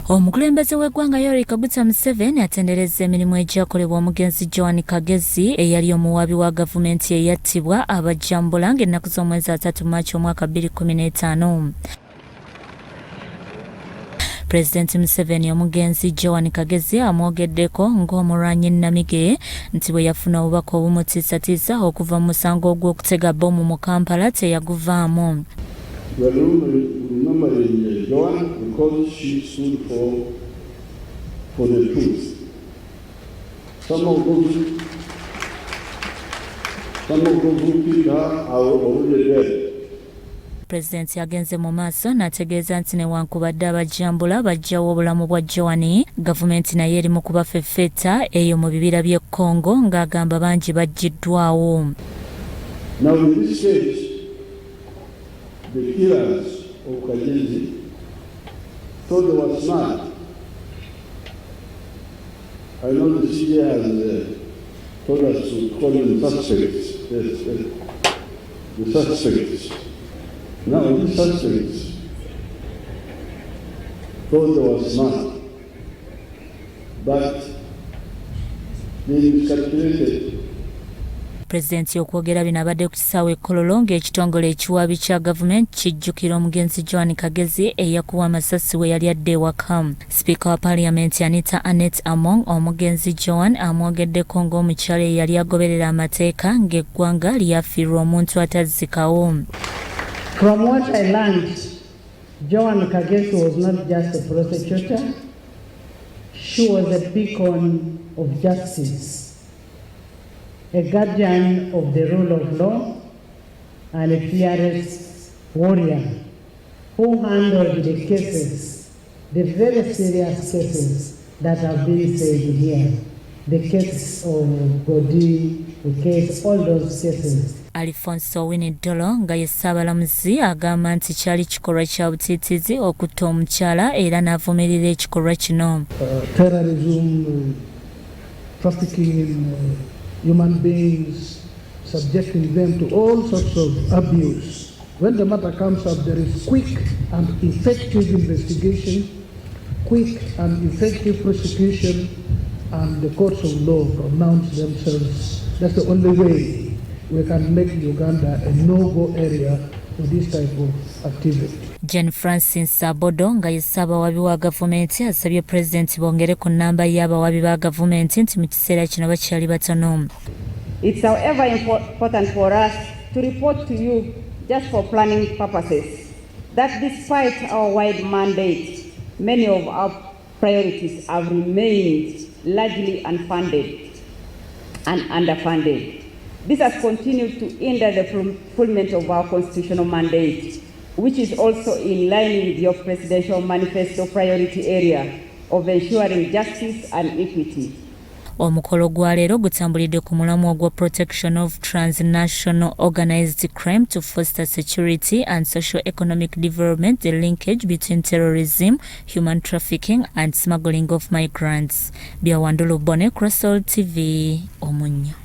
Omukulembeze w'eggwanga Yoweri Kaguta Museveni atenderezza emirimu egyakolebwa omugenzi Joan Kagezi eyali omuwaabi wa gavumenti eyattibwa abajjambula ng'ennaku z'omwezi 3 Maachi omwaka 2015. President Museveni omugenzi Joan Kagezi amwogeddeko ng'omulwanyi Namige nti bwe yafuna obubaka obumutiisatiisa okuva mu musango gw'okutega bbomu mu Kampala teyaguvaamu. Joan because she stood for the truth. Some of those who killed her are already dead. President yagenze mu maaso n'ategeeza nti newankubadde abajjambula bajjawo obulamu bwa Joan, gavumenti naye eri mu kubafeffetta eyo mu bibira by'e Congo ng'agamba bangi baggiddwawo. Now in this case, the killers of Kagezi thought they were smart. I know the CJ has told us to call them suspects. Yes, the suspects. Now these suspects thought they were smart, but they miscalculated. President okwogera bino abadde ku kisaawe Kololo ng'ekitongole ekiwaabi kya gavumenti kijjukira omugenzi Joan Kagezi eyakuwa amasasi we yali adde ewaka. Speaker wa Parliament Anita Anet Among omugenzi Joan amwogeddeko ng'omukyala eyali agoberera amateeka ng'eggwanga lyafiirwa omuntu atazzikawo. From what I learned, Joan Kagezi was not just a prosecutor, she was a beacon of justice, a guardian of the rule of law, and a fearless warrior who handled the cases, the very serious cases that have been said here. The case of Godi, the case, all those cases. Alfonso Winnie-Dolo nga ye Ssaabalamuzi agamba nti kyali kikolwa kya butiitiizi okutta omukyala era n'avumirira ekikolwa kino. Terrorism, trafficking in human beings, subjecting them to all sorts of abuse. When the matter comes up, there is quick and effective investigation, quick and effective prosecution, and the courts of law pronounce themselves. That's the only way we can make Uganda a no-go area for this type of activity. Jen Francis Sabodo nga ye Ssaabawaabi wa gavumenti asabye President bongere ku nnamba y'abawaabi ba gavumenti nti mu kiseera kino bakyali batono. It's however important for us to report to you, just for planning purposes, that despite our wide mandate, many of our priorities have remained largely unfunded and underfunded. This has continued to hinder the fulfillment of our constitutional mandate, which is also in line with your presidential manifesto priority area of ensuring justice and equity. Omukolo gwa leero gutambulidde ku mulamwa gwa Protection of Transnational Organized Crime to foster security and socio-economic development, the linkage between terrorism, human trafficking and smuggling of migrants. Byawandulu Bone, Crystal TV, Omunya.